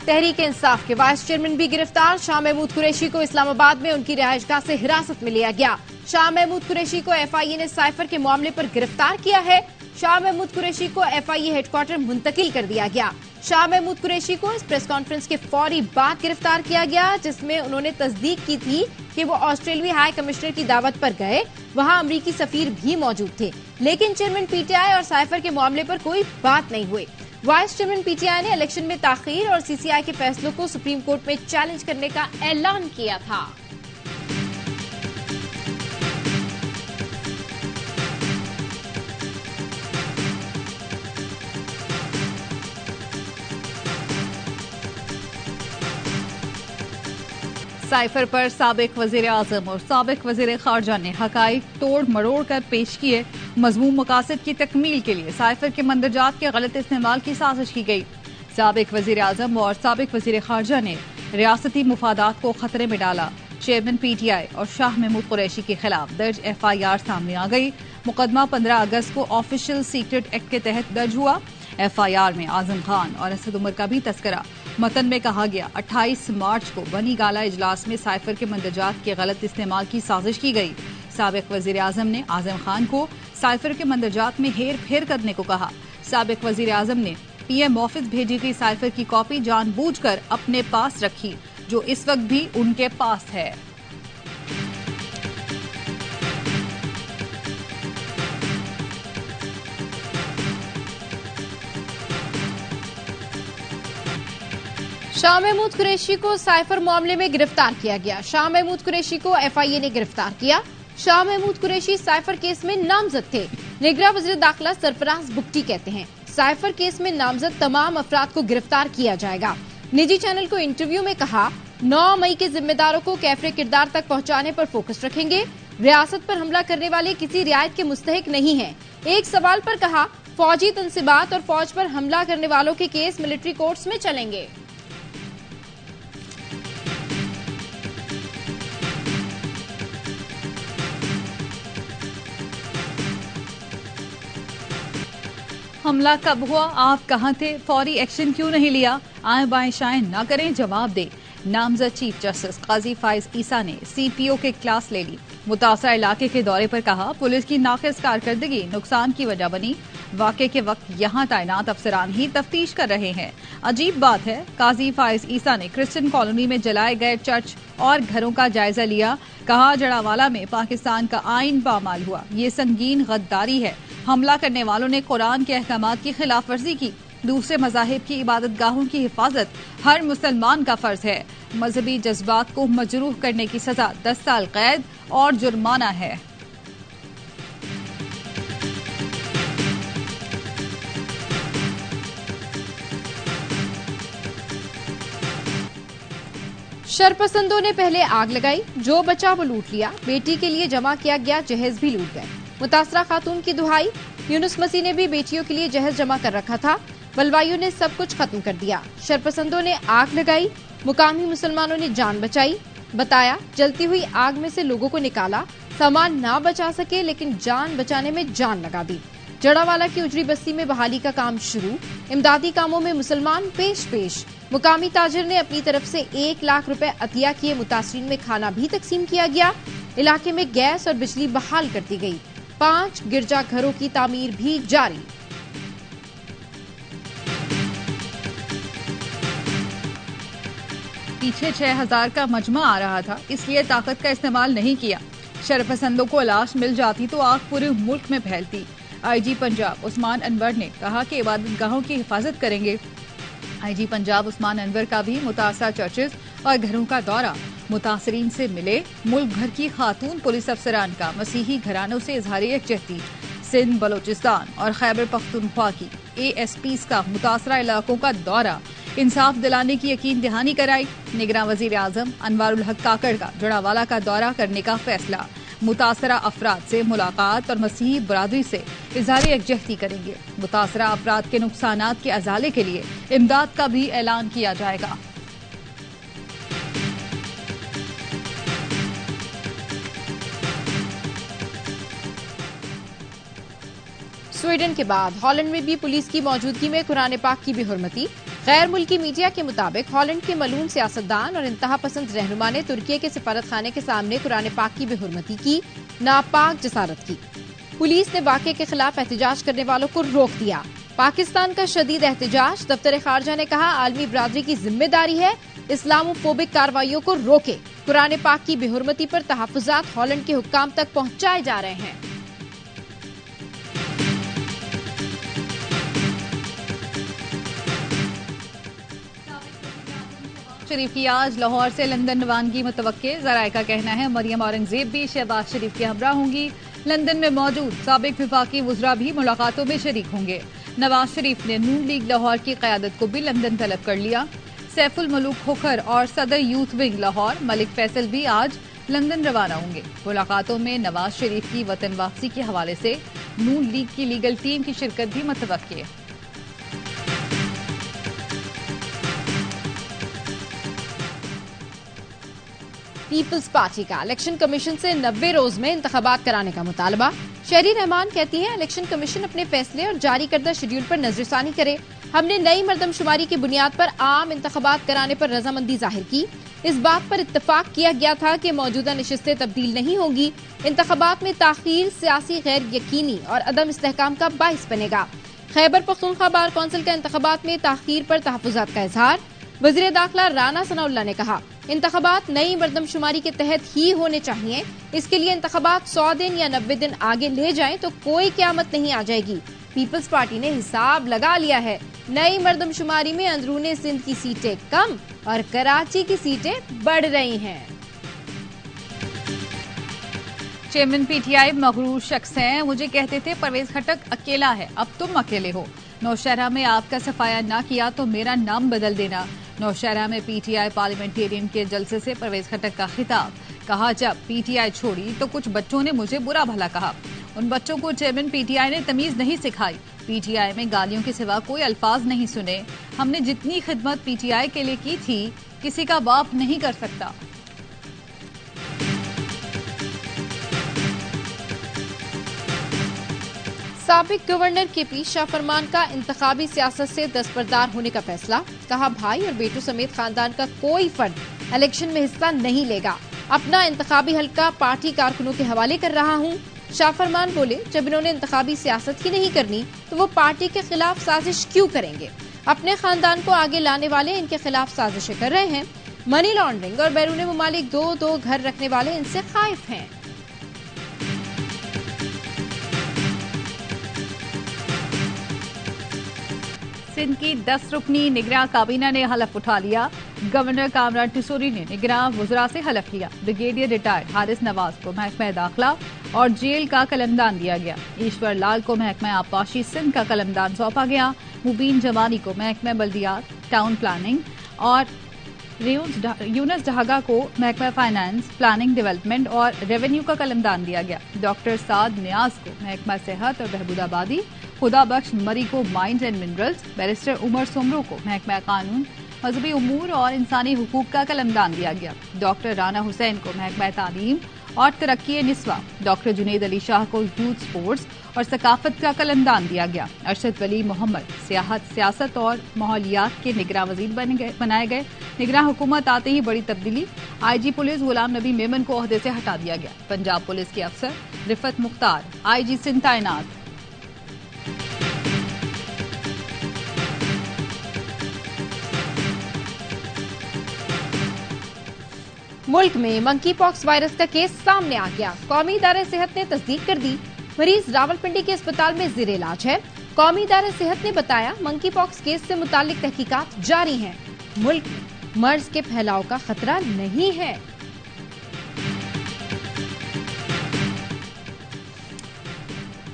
तहरीक इंसाफ के vice chairman भी गिरफ्तार। शाह महमूद कुरैशी को इस्लामाबाद में उनकी रिहायशगाह से हिरासत में लिया गया। शाह महमूद कुरैशी को एफआईए ने साइफर के मामले पर गिरफ्तार किया है। शाह महमूद कुरैशी को एफआईए हेडक्वार्टर मुंतकिल कर दिया गया। शाह महमूद कुरैशी को इस प्रेस कॉन्फ्रेंस के फौरी बाद गिरफ्तार किया गया, जिसमें उन्होंने तस्दीक की थी कि वो ऑस्ट्रेलियाई हाई कमिश्नर की दावत पर गए। वहां अमरीकी सफीर भी मौजूद थे, लेकिन चेयरमैन पीटीआई और साइफर के मामले पर कोई बात नहीं हुई। वाइस चेयरमैन पीटीआई ने इलेक्शन में ताखीर और सीसीआई के फैसलों को सुप्रीम कोर्ट में चैलेंज करने का ऐलान किया था। साइफर पर साबिक वजीर आजम और साबिक वजीर खारजा ने हकाइक तोड़ मरोड़ कर पेश किए। मजमूम मकासद की तकमील के लिए साइफर के मंदरजात के गलत इस्तेमाल की साजिश की गई। साबिक वजीर आजम और साबिक वजीर खारजा ने रियासती मुफादात को खतरे में डाला। चेयरमैन पीटीआई और शाह महमूद कुरैशी के खिलाफ दर्ज एफआईआर सामने आ गई। मुकदमा 15 अगस्त को ऑफिशियल सीक्रेट एक्ट के तहत दर्ज हुआ। एफआईआर में आजम खान और असद उमर का भी तस्करा। मतन में कहा गया 28 मार्च को बनी गाला इजलास में साइफर के मंदरजात के गलत इस्तेमाल की साजिश की गई। साबिक वजीर आजम ने आजम खान को साइफर के मंदरजात में हेर फेर करने को कहा। साबिक वजीर आजम ने पीएम ऑफिस भेजी गई साइफर की कॉपी जानबूझकर अपने पास रखी, जो इस वक्त भी उनके पास है। शाह महमूद कुरैशी को साइफर मामले में गिरफ्तार किया गया। शाह महमूद कुरैशी को एफआईए ने गिरफ्तार किया। शाह महमूद कुरैशी साइफर केस में नामजद थे। निगरां वज़ीर दाखिला सरफराज बुगटी कहते हैं, साइफर केस में नामजद तमाम अफराद को गिरफ्तार किया जाएगा। निजी चैनल को इंटरव्यू में कहा, 9 मई के जिम्मेदारों को कैफरे किरदार तक पहुंचाने पर फोकस रखेंगे। रियासत पर हमला करने वाले किसी रियायत के मुस्तहिक नहीं है। एक सवाल पर कहा, फौजी तनसीबात और फौज पर हमला करने वालों के केस मिलिट्री कोर्ट्स में चलेंगे। हमला कब हुआ, आप कहां थे, फौरी एक्शन क्यों नहीं लिया, आए बाएं शाएं न करें, जवाब दे। नामजद चीफ जस्टिस काजी फाइज ईसा ने सीपीओ के क्लास ले ली। मुतासरा इलाके के दौरे पर कहा, पुलिस की नाक़िस कारकर्दगी नुकसान की वजह बनी। वाक़े के वक्त यहां तैनात अफसरान ही तफ्तीश कर रहे हैं। अजीब बात है, काजी फाइज ईसा ने क्रिश्चियन कॉलोनी में जलाए गए चर्च और घरों का जायजा लिया। कहा, जड़ावाला में पाकिस्तान का आइन पामाल हुआ, ये संगीन गद्दारी है। हमला करने वालों ने कुरान के अहकामात की खिलाफ वर्जी की। दूसरे मज़ाहिब की इबादत गाहों की हिफाजत हर मुसलमान का फर्ज है। मजहबी जज्बात को मजरूह करने की सजा 10 साल कैद और जुर्माना है। शरपसंदों ने पहले आग लगाई, जो बचा वो लूट लिया। बेटी के लिए जमा किया गया जहेज भी लूट गए। मुतासरा खातून की दुहाई, यूनुस मसीह ने भी बेटियों के लिए जहेज जमा कर रखा था। बलवाइयों ने सब कुछ खत्म कर दिया। शरपसंदों ने आग लगाई, मुकामी मुसलमानों ने जान बचाई। बताया, जलती हुई आग में से लोगों को निकाला। सामान ना बचा सके, लेकिन जान बचाने में जान लगा दी। जड़ावाला की उजरी बस्ती में बहाली का काम शुरू। इमदादी कामों में मुसलमान पेश। मुकामी ताजिर ने अपनी तरफ से 1 लाख रुपए अतिया किए। मुतासरीन में खाना भी तकसीम किया गया। इलाके में गैस और बिजली बहाल कर दी गई। 5 गिरजाघरों की तामीर भी जारी। पीछे 6000 का मजमा आ रहा था, इसलिए ताकत का इस्तेमाल नहीं किया। शरपसंदों को लाश मिल जाती तो आग पूरे मुल्क में फैलती। आईजी पंजाब उस्मान अनवर ने कहा कि इबादतगाहों की हिफाजत करेंगे। आईजी पंजाब उस्मान अनवर का भी मुतासरा चर्चेज और घरों का दौरा। मुतासरीन से मिले। मुल्क भर की खातून पुलिस अफसरान का मसीही घरानों से इजहार यकजहती। सिंध, बलोचिस्तान और खैबर पख्तूनख्वा की ASPs का मुतासरा इलाकों का दौरा। इंसाफ दिलाने की यकीन दहानी कराई। निगरां वजीर आजम अनवारुल हक काकड़ का जड़ावाला का दौरा करने का फैसला। मुतासरा अफराद से मुलाकात और मसीही बरादरी से इजहार यकजहती करेंगे। मुतासरा अफराद के नुकसानात के अजाले के लिए इमदाद का भी ऐलान किया जाएगा। स्वीडन के बाद हॉलैंड में भी पुलिस की मौजूदगी में कुरान पाक की बेहुरमती। गैर मुल्की मीडिया के मुताबिक हॉलैंड के मलून सियासतदान और इंतहा पसंद रहनुमा ने तुर्की के सिफारत खाने के सामने कुरान पाक की बेहुरमती की नापाक जसारत की। पुलिस ने वाक़े के खिलाफ एहतजाज करने वालों को रोक दिया। पाकिस्तान का शदीद एहतजाज। दफ्तर खारजा ने कहा आलमी बरादरी की जिम्मेदारी है इस्लामोफोबिक कार्रवाइयों को रोके। कुरान पाक की बेहुरमती पर तहफ्फुजात हॉलैंड के हुक्काम तक पहुंचाए जा रहे हैं। शरीफ की आज लाहौर से लंदन रवानगी मुतवक्के। ज़राए का कहना है मरियम औरंगजेब भी शहबाज शरीफ के हमरा होंगी। लंदन में मौजूद साबिक विफाकी वुज़रा भी मुलाकातों में शरीक होंगे। नवाज शरीफ ने नून लीग लाहौर की क़यादत को भी लंदन तलब कर लिया। सैफुल मलूक खोखर और सदर यूथ विंग लाहौर मलिक फैसल भी आज लंदन रवाना होंगे। मुलाकातों में नवाज शरीफ की वतन वापसी के हवाले से नून लीग की लीगल टीम की शिरकत भी मुतवक्के है। पीपल्स पार्टी का इलेक्शन कमीशन से 90 रोज में इंतखाबात कराने का मुतालबा। शहरी रहमान कहती हैं इलेक्शन कमीशन अपने फैसले और जारी करदा शेड्यूल पर नजरसानी करे। हमने नई मरदमशुमारी की बुनियाद पर आम इंतखाबात कराने पर रजामंदी जाहिर की। इस बात पर इत्तफाक किया गया था कि मौजूदा नशिस्तें तब्दील नहीं होंगी। इंतखाबात में ताखीर सियासी गैर यकीनी और अदम इस्तेहकाम का बाइस बनेगा। खैबर पख्तूनख्वा बार कौंसिल का इंतखाबात में ताखीर पर तहफ्फुजात का इजहार। वज़ीर दाखिला राना सनाउल्लाह ने कहा इंतखाबात नई मरदमशुमारी के तहत ही होने चाहिए। इसके लिए इंतखाबात 100 दिन या 90 दिन आगे ले जाएं तो कोई क़यामत नहीं आ जाएगी। पीपल्स पार्टी ने हिसाब लगा लिया है। नई मरदमशुमारी में अंदरूनी सिंध की सीटें कम और कराची की सीटें बढ़ रही हैं। चेयरमैन पीटीआई मगरूर शख्स हैं। मुझे कहते थे परवेज खटक अकेला है, अब तुम अकेले हो। नौशहरा में आपका सफाया ना किया तो मेरा नाम बदल देना। नौशहरा में पीटीआई पार्लियामेंटेरियन के जलसे से परवेज खटक का खिताब। कहा जब पीटीआई छोड़ी तो कुछ बच्चों ने मुझे बुरा भला कहा। उन बच्चों को चेयरमैन पीटीआई ने तमीज नहीं सिखाई। पीटीआई में गालियों के सिवा कोई अल्फाज नहीं सुने। हमने जितनी खिदमत पीटीआई के लिए की थी किसी का बाप नहीं कर सकता। साबिक गवर्नर केपी शाह फरमान का इंतखाबी सियासत से दस्तबरदार होने का फैसला। कहा भाई और बेटों समेत खानदान का कोई फर्द इलेक्शन में हिस्सा नहीं लेगा। अपना इंतखाबी हल्का पार्टी कारकुनों के हवाले कर रहा हूँ। शाह फरमान बोले जब इन्होंने इंतखाबी सियासत ही नहीं करनी तो वो पार्टी के खिलाफ साजिश क्यों करेंगे। अपने खानदान को आगे लाने वाले इनके खिलाफ साजिशें कर रहे हैं। मनी लॉन्ड्रिंग और बैरून मुमालिक दो घर रखने वाले इनसे खाइफ हैं। सिंध की 10 रुकनी निगरान काबीना ने हलफ उठा लिया। गवर्नर कामरान टिसोरी ने निगरान वुज़रा से हलफ लिया। ब्रिगेडियर रिटायर्ड हारिस नवाज को महकमा दाखिला और जेल का कलमदान दिया गया। ईश्वर लाल को महकमा आबपाशी सिंध का कलमदान सौंपा गया। मुबीन जवानी को महकमा बल्दियात, टाउन प्लानिंग और यूनुस ढागा को महकमा फाइनेंस, प्लानिंग, डेवलपमेंट और रेवेन्यू का कलमदान दिया गया। डॉक्टर साद नियाज को महकमा सेहत और बहबूदाबादी, खुदा बख्श मरी को mines and minerals, barrister Umar Soomro को महकमा कानून, मजहबी उमूर और इंसानी हुकूक का कलमदान दिया गया। डॉक्टर राना हुसैन को महकमा तालीम और तरक्की निस्वा, डॉक्टर जुनेद अली शाह को यूथ स्पोर्ट्स और सकाफत का कलमदान दिया गया। अरशद वली मोहम्मद सियासत और माहौलियात के निगरान वजीर बनाए गए। निगरान हुकूमत आते ही बड़ी तब्दीली। आईजी पुलिस गुलाम नबी मेमन को ओहदे से हटा दिया गया। पंजाब पुलिस के अफसर रिफत मुख्तार आईजी सिंध तैनात। मुल्क में मंकी पॉक्स वायरस का केस सामने आ गया। कौमी इदारे सेहत ने तस्दीक कर दी। मरीज रावलपिंडी के अस्पताल में ज़ेर इलाज है। कौमी इदारे सेहत ने बताया मंकी पॉक्स केस से मुतालिक तहकीकात जारी हैं। मुल्क में मर्ज के फैलाव का खतरा नहीं है।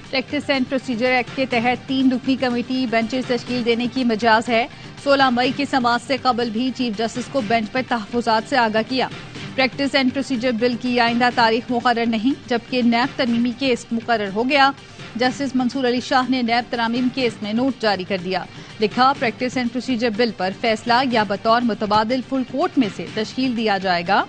प्रैक्टिस एंड प्रोसीजर एक्ट के तहत 3 रुकनी कमेटी बेंचेस तश्कील देने की मजाज है। 16 मई की समाअत से कबल भी चीफ जस्टिस को बेंच पर तहफ्फुजात से आगाह किया। प्रैक्टिस एंड प्रोसीजर बिल की आइंदा तारीख मुकर्रर नहीं, जबकि नैब तरमीमी केस मुकर्रर हो गया। जस्टिस मंसूर अली शाह ने नैब तरामीम केस में नोट जारी कर दिया। लिखा प्रैक्टिस एंड प्रोसीजर बिल पर फैसला या बतौर मुतबादिल फुल कोर्ट में से तश्कील दिया जाएगा।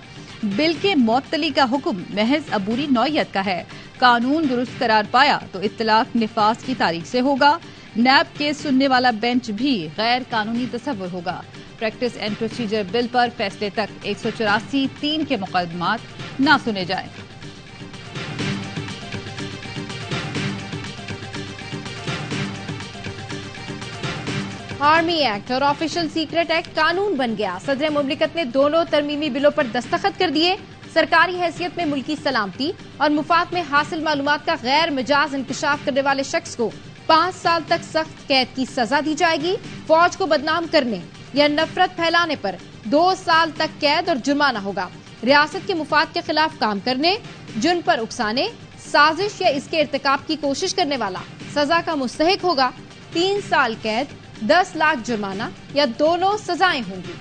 बिल के मुअत्तली का हुक्म महज अबूरी नौयत का है। कानून दुरुस्त करार पाया तो इत्तलाक निफाज की तारीख से होगा। नैब केस सुनने वाला बेंच भी गैर कानूनी तस्वुर होगा। प्रैक्टिस एंड प्रोसीजर बिल पर फैसले तक 184(3) के मुकदमात न सुने जाएं। आर्मी एक्ट और ऑफिशियल सीक्रेट एक्ट कानून बन गया। सदर मुमलिकत ने दोनों तरमीमी बिलों पर दस्तखत कर दिए। सरकारी हैसियत में मुल्की सलामती और मुफाद में हासिल मालूमात का गैर मिजाज इंकशाफ करने वाले शख्स को 5 साल तक सख्त कैद की सजा दी जाएगी। फौज को बदनाम करने या नफरत फैलाने पर 2 साल तक कैद और जुर्माना होगा। रियासत के मुफाद के खिलाफ काम करने, जुर्म पर उकसाने, साजिश या इसके इर्तिकाब की कोशिश करने वाला सजा का मुस्तहिक होगा। 3 साल कैद, 10 लाख जुर्माना या दोनों सजाएं होंगी।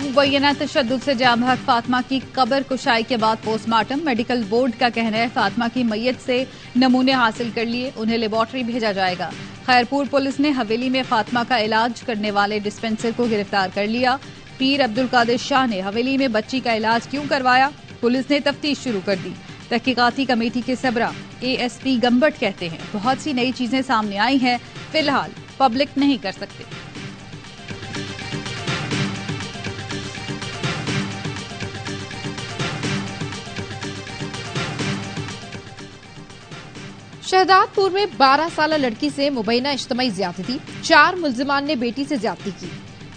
मुबैना तशद्दुद से जाँ बहक फातिमा की कब्र कुशाई के बाद पोस्टमार्टम। मेडिकल बोर्ड का कहना है फातिमा की मैयत से नमूने हासिल कर लिए, उन्हें लेबोरेटरी भेजा जाएगा। खैरपुर पुलिस ने हवेली में फातिमा का इलाज करने वाले डिस्पेंसर को गिरफ्तार कर लिया। पीर अब्दुल कादिर शाह ने हवेली में बच्ची का इलाज क्यों करवाया, पुलिस ने तफ्तीश शुरू कर दी। तहकीकाती कमेटी के सबरा ASP गंबट कहते हैं बहुत सी नई चीजें सामने आई हैं, फिलहाल पब्लिक नहीं कर सकते। शहदादपुर में 12 साल लड़की से मुबैना इज्तिमाई ज्यादती, 4 मुल्जिमान ने बेटी से ज्यादती की।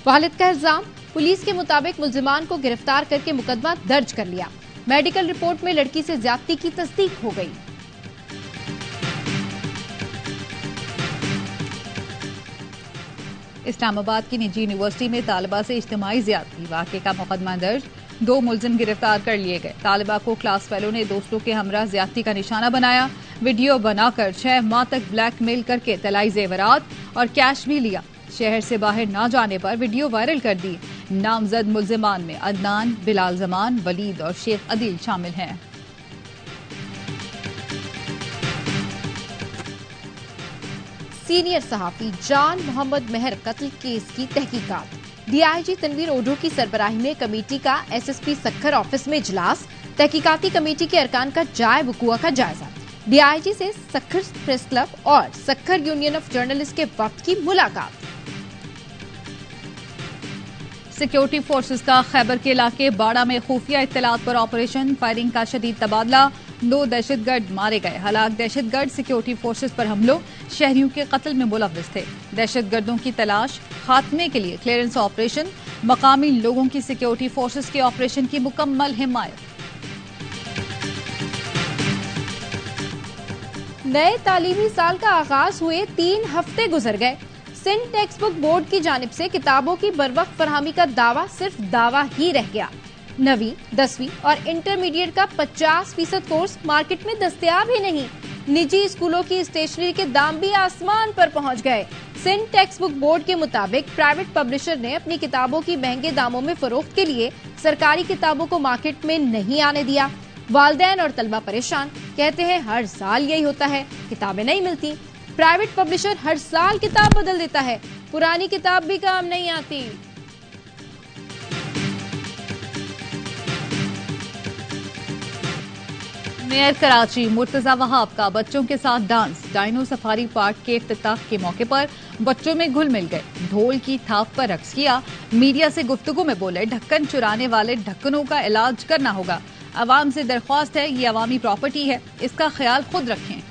वालिद का इल्जाम, पुलिस के मुताबिक मुल्जिमान को गिरफ्तार करके मुकदमा दर्ज कर लिया। मेडिकल रिपोर्ट में लड़की से ज्यादती की तस्दीक हो गई। इस्लामाबाद की निजी यूनिवर्सिटी में तालिबा से इज्तिमाई ज्यादती, वाक़े का मुकदमा दर्ज, 2 मुल्जिम गिरफ्तार कर लिए गए। तालिबा को क्लास फेलो ने दोस्तों के हमरा ज्यादती का निशाना बनाया। वीडियो बनाकर 6 माह तक ब्लैकमेल करके तलाई जेवरात और कैश भी लिया। शहर से बाहर न जाने पर वीडियो वायरल कर दी। नामजद मुल्जिमान में अदनान, बिलाल जमान, वलीद और शेख अदील शामिल हैं। सीनियर सहाफी जान मोहम्मद मेहर कत्ल केस की तहकीकात। DIG तनवीर ओढो की सरबराही में कमेटी का SSP सक्खर ऑफिस में इजलास। तहकीकाती कमेटी के अरकान का जाए वकुआ का जायजा। DIG से सक्खर प्रेस क्लब और सक्खर यूनियन ऑफ जर्नलिस्ट के वक्त की मुलाकात। सिक्योरिटी फोर्सेस का खैबर के इलाके बाड़ा में खुफिया इत्तलात पर ऑपरेशन, फायरिंग का शदीद तबादला, 2 दहशतगर्द मारे गए। हलाक दहशतगर्द सिक्योरिटी फोर्सेस पर हमलों, शहरियों के कत्ल में मुलव्विस थे। दहशतगर्दों की तलाश, खात्मे के लिए क्लियरेंस ऑपरेशन, मकामी लोगों की सिक्योरिटी फोर्सेस के ऑपरेशन की मुकम्मल हिमायत। नए तालीमी साल का आगाज हुए 3 हफ्ते गुजर गए। सिंध टेक्स्ट बुक बोर्ड की जानिब से किताबों की बरवक्त फरहमी का दावा सिर्फ दावा ही रह गया। 9वीं, 10वीं और इंटरमीडिएट का 50% कोर्स मार्केट में दस्तयाब ही नहीं। निजी स्कूलों की स्टेशनरी के दाम भी आसमान पर पहुंच गए। सिंध टेक्स्ट बुक बोर्ड के मुताबिक प्राइवेट पब्लिशर ने अपनी किताबों की महंगे दामों में फरोख्त के लिए सरकारी किताबों को मार्केट में नहीं आने दिया। वालिदैन और तलबा परेशान, कहते हैं हर साल यही होता है, किताबें नहीं मिलती। प्राइवेट पब्लिशर हर साल किताब बदल देता है, पुरानी किताब भी काम नहीं आती। मेयर कराची मुर्तजा वहाब का बच्चों के साथ डांस। डायनो सफारी पार्क के इफ्तिताह के मौके पर बच्चों में घुल मिल गए, ढोल की थाप पर रक्स किया। मीडिया से गुफ्तगू में बोले ढक्कन चुराने वाले ढक्कनों का इलाज करना होगा। अवाम से दरख्वास्त है, ये अवामी प्रॉपर्टी है, इसका ख्याल खुद रखें।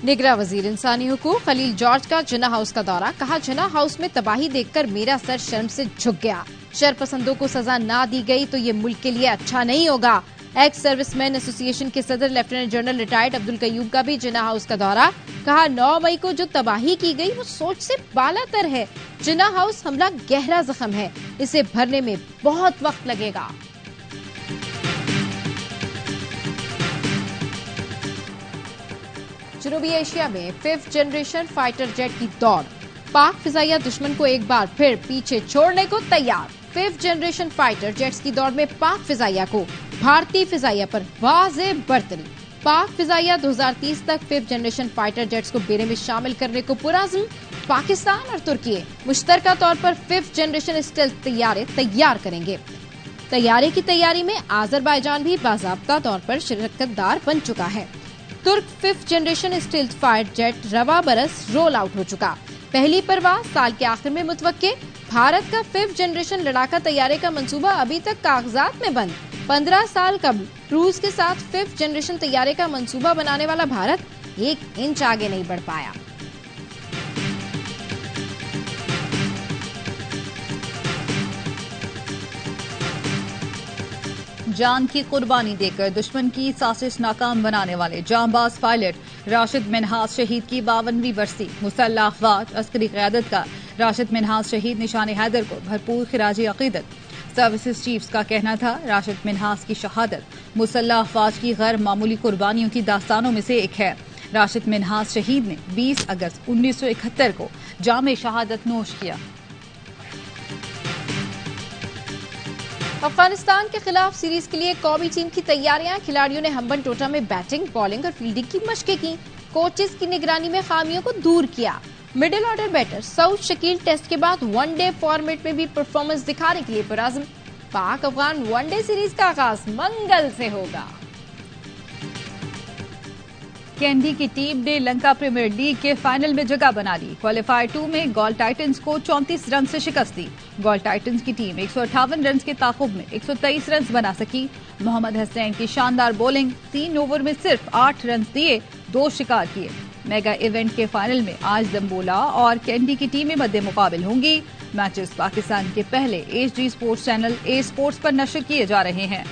निगरा वजीर इंसानी हुकूक खलील जॉर्ज का जिन्ना हाउस का दौरा। कहा जिन्ना हाउस में तबाही देखकर मेरा सर शर्म से झुक गया। शरपसंदों को सजा ना दी गई तो ये मुल्क के लिए अच्छा नहीं होगा। एक्स सर्विसमैन एसोसिएशन के सदर लेफ्टिनेंट जनरल रिटायर्ड अब्दुल कयूब का भी जिन्ना हाउस का दौरा। कहा 9 मई को जो तबाही की गई वो सोच से बालातर है। जिन्ना हाउस हमला गहरा जख्म है, इसे भरने में बहुत वक्त लगेगा। जनूबी एशिया में 5th जनरेशन फाइटर जेट की दौड़। पाक फिजाइया दुश्मन को एक बार फिर पीछे छोड़ने को तैयार। 5th जनरेशन फाइटर जेट्स की दौड़ में पाक फिजाइया को भारतीय फिजाइया पर वाज़े बर्तरी। पाक फिजाइया 2030 तक 5th जनरेशन फाइटर जेट्स को बेड़े में शामिल करने को पुरअज़्म। पाकिस्तान और तुर्की मुश्तरका तौर पर 5th जनरेशन स्टेल्थ तैयारे तैयार करेंगे। तैयारी की तैयारी में आजरबाईजान भी बाज़ाब्ता तौर पर शिरकतदार बन चुका है। तुर्क 5th generation stealth fighter jet रवा बरस रोल आउट हो चुका। पहली परवाज साल के आखिर में मुतवक्के। भारत का 5th जनरेशन लड़ाका तैयारे का मंसूबा अभी तक कागजात में बंद। 15 साल कबल रूस के साथ 5th जनरेशन तैयारे का मंसूबा बनाने वाला भारत 1 इंच आगे नहीं बढ़ पाया। जान की कुर्बानी देकर दुश्मन की साजिश नाकाम बनाने वाले जांबाज पायलट राशिद मिन्हाज शहीद की 52वीं बरसी। मुसल्लह अफवाज अस्करी क़यादत का राशिद मिन्हाज शहीद निशान हैदर को भरपूर खिराजी अकीदत। सर्विसेज चीफ्स का कहना था राशिद मिन्हाज की शहादत मुसल्लह अफवाज की गैर मामूली कुर्बानियों की दास्तानों में से एक है। राशिद मिन्हाज शहीद ने 20 अगस्त 1971 को जामे शहादत नोश किया। अफगानिस्तान के खिलाफ सीरीज के लिए कौमी टीम की तैयारियां। खिलाड़ियों ने हम्बन टोटा में बैटिंग, बॉलिंग और फील्डिंग की मशकें की। कोचेस की निगरानी में खामियों को दूर किया। Middle order batter Saud Shakeel test के बाद वनडे फॉर्मेट में भी परफॉर्मेंस दिखाने के लिए पुरअज़्म। पाक अफगान वनडे सीरीज का आगाज मंगल से होगा। कैंडी की टीम ने लंका प्रीमियर लीग के फाइनल में जगह बना ली। क्वालिफायर 2 में गोल टाइटंस को 34 रन से शिकस्त दी। गोल टाइटंस की टीम 158 रन के ताकुब में 123 रन बना सकी। मोहम्मद हसनैन की शानदार बॉलिंग 3 ओवर में सिर्फ 8 रन दिए 2 शिकार किए। मेगा इवेंट के फाइनल में आज दम्बोला और कैंडी की टीमें मद्दे मुकाबिल होंगी। मैचेस पाकिस्तान के पहले HD sports channel A sports पर नशर किए जा रहे हैं।